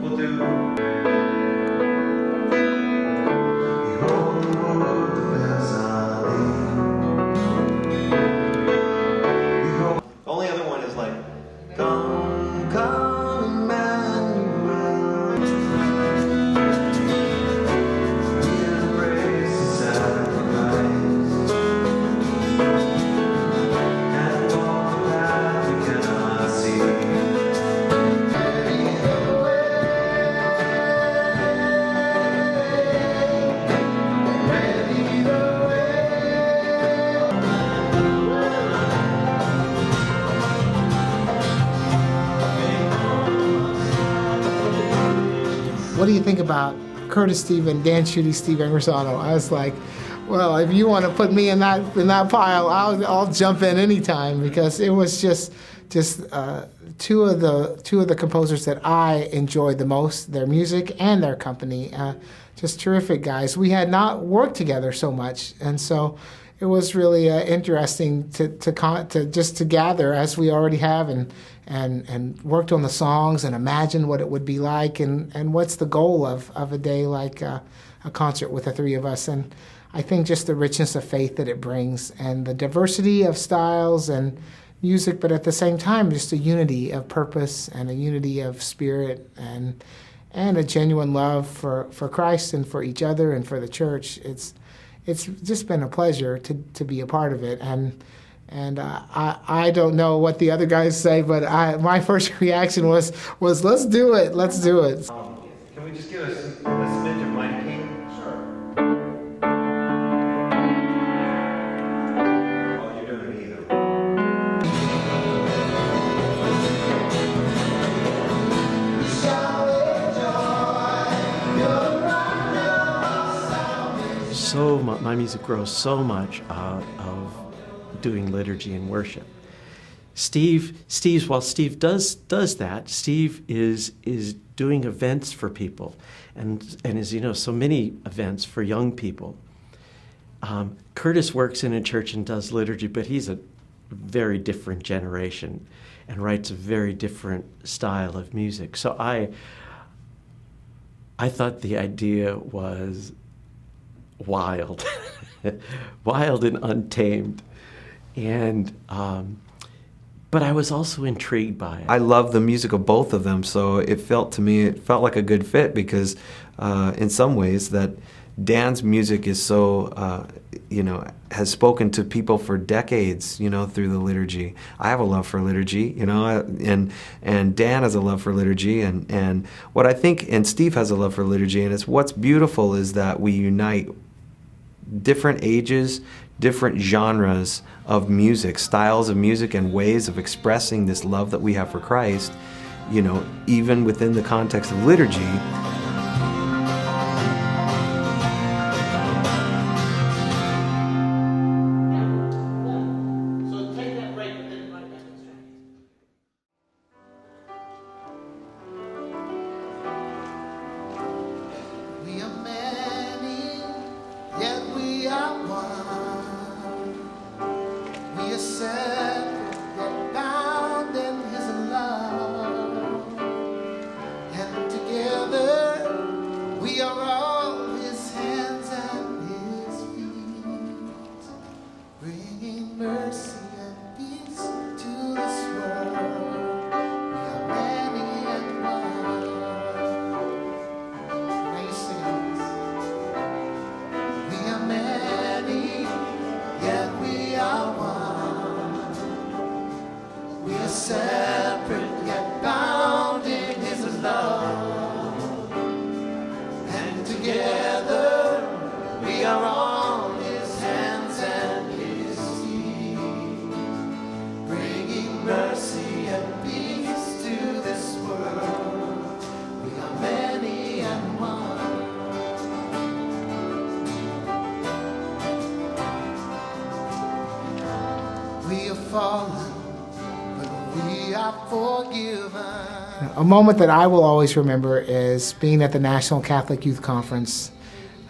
We'll do. The only other one is like, come, come, Emmanuel. We embrace the sacrifice and walk the path we cannot see. Ready the way, ready the way. What do you think about Curtis Stephen, Dan Schutte, Steve Angersano? I was like, well, if you want to put me in that pile, I'll jump in anytime, because it was just two of the composers that I enjoyed the most, their music and their company. Just terrific guys. We had not worked together so much, and so it was really interesting to just to gather as we already have and worked on the songs and imagined what it would be like and what's the goal of a day like a concert with the three of us. And I think just the richness of faith that it brings and the diversity of styles and music, but at the same time just a unity of purpose and a unity of spirit and a genuine love for Christ and for each other and for the church. It's just been a pleasure to be a part of it, and I don't know what the other guys say, but my first reaction was let's do it. Can we just give us a smidge of Mighty King? Sure. Oh, you're doing it either. So my music grows so much out of doing liturgy and worship. While Steve does that, Steve is doing events for people, and as you know, so many events for young people. Curtis works in a church and does liturgy, but he's a very different generation and writes a very different style of music. So I thought the idea was wild, wild and untamed. And but I was also intrigued by it. I love the music of both of them, so it felt like a good fit, because in some ways that Dan's music is so has spoken to people for decades, through the liturgy. I have a love for liturgy, and Dan has a love for liturgy, and what I think, and Steve has a love for liturgy, and it's what's beautiful is that we unite different ages, different genres of music, styles of music, and ways of expressing this love that we have for Christ, even within the context of liturgy. We are many, yet we are one. We are separate, yet bound in His love. And together, we are all His hands and His feet, bringing mercy and peace to this world. We are many and one. We are many, yet we are one. We are separate, yet bound in His love. And together, we are on His hands and His feet, bringing mercy and peace to this world. We are many and one. We are fallen, but we are forgiven. A moment that I will always remember is being at the National Catholic Youth Conference.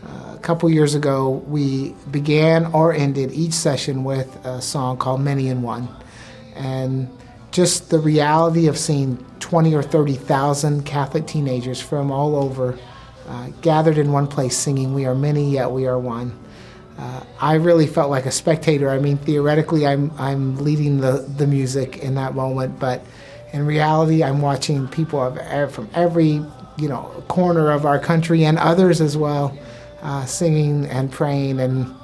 A couple years ago, we began or ended each session with a song called Many in One. And just the reality of seeing 20 or 30,000 Catholic teenagers from all over gathered in one place singing "We Are Many, Yet We Are One." I really felt like a spectator. I mean, theoretically, I'm leading the music in that moment, but in reality, I'm watching people from every corner of our country and others as well, singing and praying, and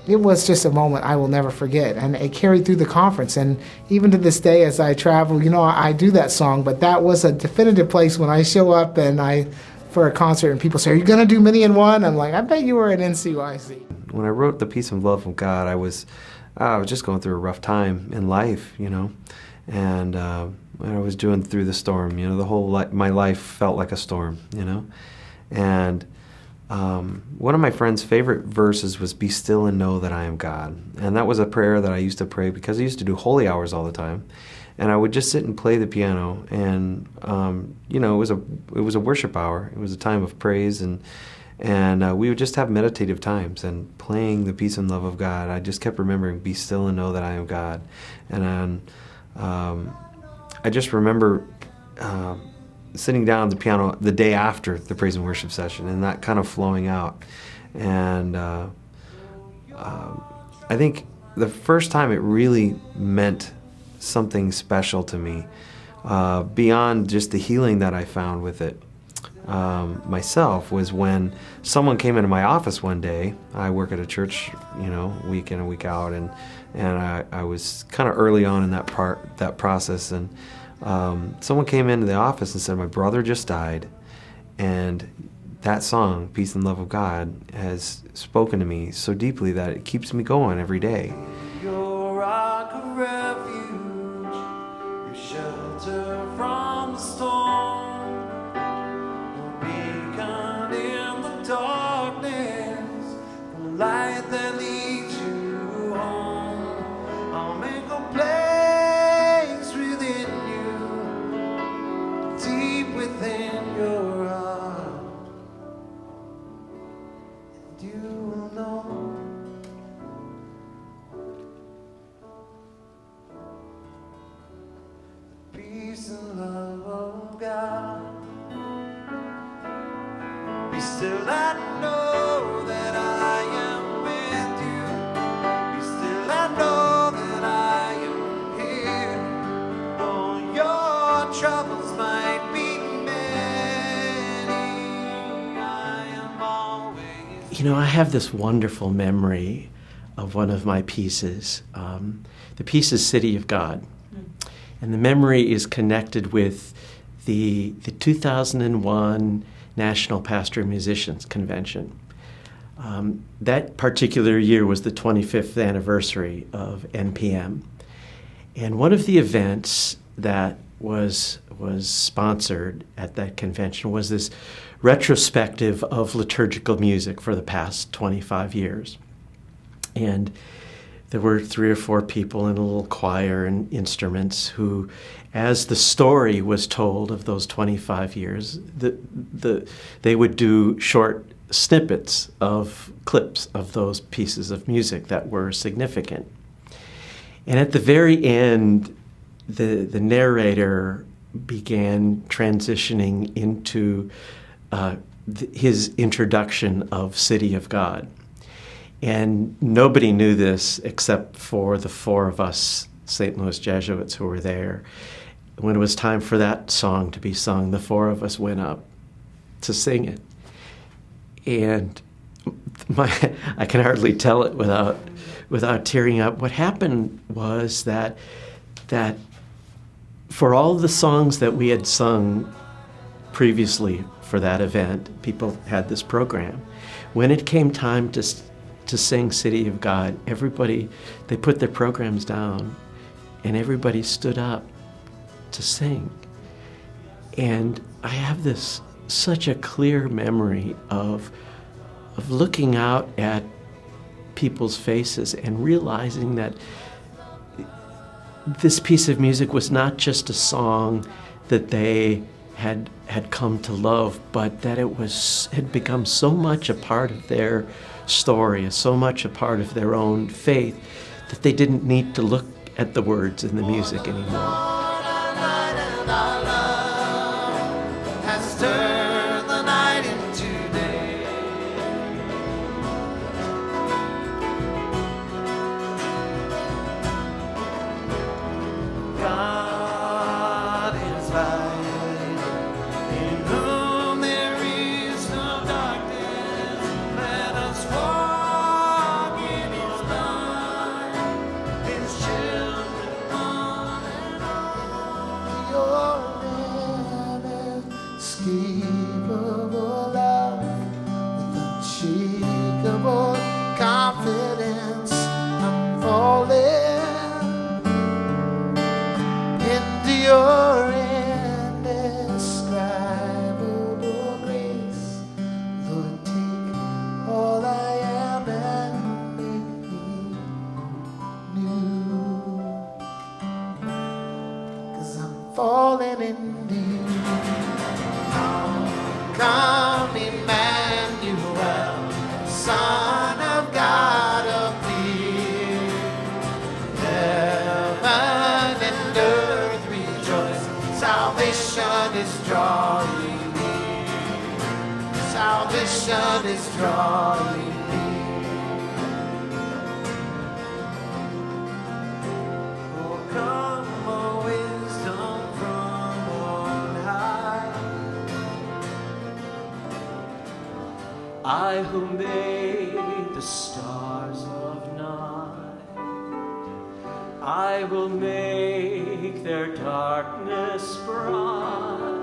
it was just a moment I will never forget. And it carried through the conference, and even to this day, as I travel, I do that song, but that was a definitive place when I show up for a concert and people say, "Are you going to do Many in One?" I'm like, "I bet you were at NCYC." When I wrote The Peace and Love of God, I was just going through a rough time in life, and I was doing through the storm. The whole my life felt like a storm, and one of my friend's favorite verses was "Be still and know that I am God," and that was a prayer that I used to pray because I used to do holy hours all the time, and I would just sit and play the piano, and it was a worship hour. It was a time of praise, and we would just have meditative times and playing the peace and love of God. I just kept remembering, "Be still and know that I am God," and I just remember sitting down at the piano the day after the praise and worship session, and that kind of flowing out. And I think the first time it really meant something special to me, beyond just the healing that I found with it myself, was when someone came into my office one day. I work at a church, week in and week out, and I was kind of early on in that process, and someone came into the office and said, "My brother just died, and that song, Peace and Love of God, has spoken to me so deeply that it keeps me going every day." Your rock of refuge, your shelter from the storm, your beacon in the darkness, the light that leads you home. I'll make a place within you, deep within your heart, and you will know. Peace and love of God. Be still and know that I am with you. Be still and know that I am here. Though your troubles might be many, I am always. I have this wonderful memory of one of my pieces. The piece is City of God. And the memory is connected with the 2001 National Pastor Musicians Convention. That particular year was the 25th anniversary of NPM. And one of the events that was sponsored at that convention was this retrospective of liturgical music for the past 25 years. And there were 3 or 4 people in a little choir and instruments who, as the story was told of those 25 years, they would do short snippets of clips of those pieces of music that were significant. And at the very end, the narrator began transitioning into his introduction of City of God. And nobody knew this except for the 4 of us St. Louis Jesuits who were there. When it was time for that song to be sung, the 4 of us went up to sing it. And I can hardly tell it without tearing up. What happened was that for all the songs that we had sung previously for that event, people had this program. When it came time to sing City of God, they put their programs down and everybody stood up to sing. And I have such a clear memory of looking out at people's faces and realizing that this piece of music was not just a song that they had come to love, but that it had become so much a part of their story, so much a part of their own faith, that they didn't need to look at the words in the music anymore. fallen indeed. Come, Emmanuel, Son of God, appear. Heaven and earth rejoice. Salvation is drawing near. Salvation is drawing near. Oh, come, oh, wisdom from on high. I who made the stars of night, I will make their darkness bright.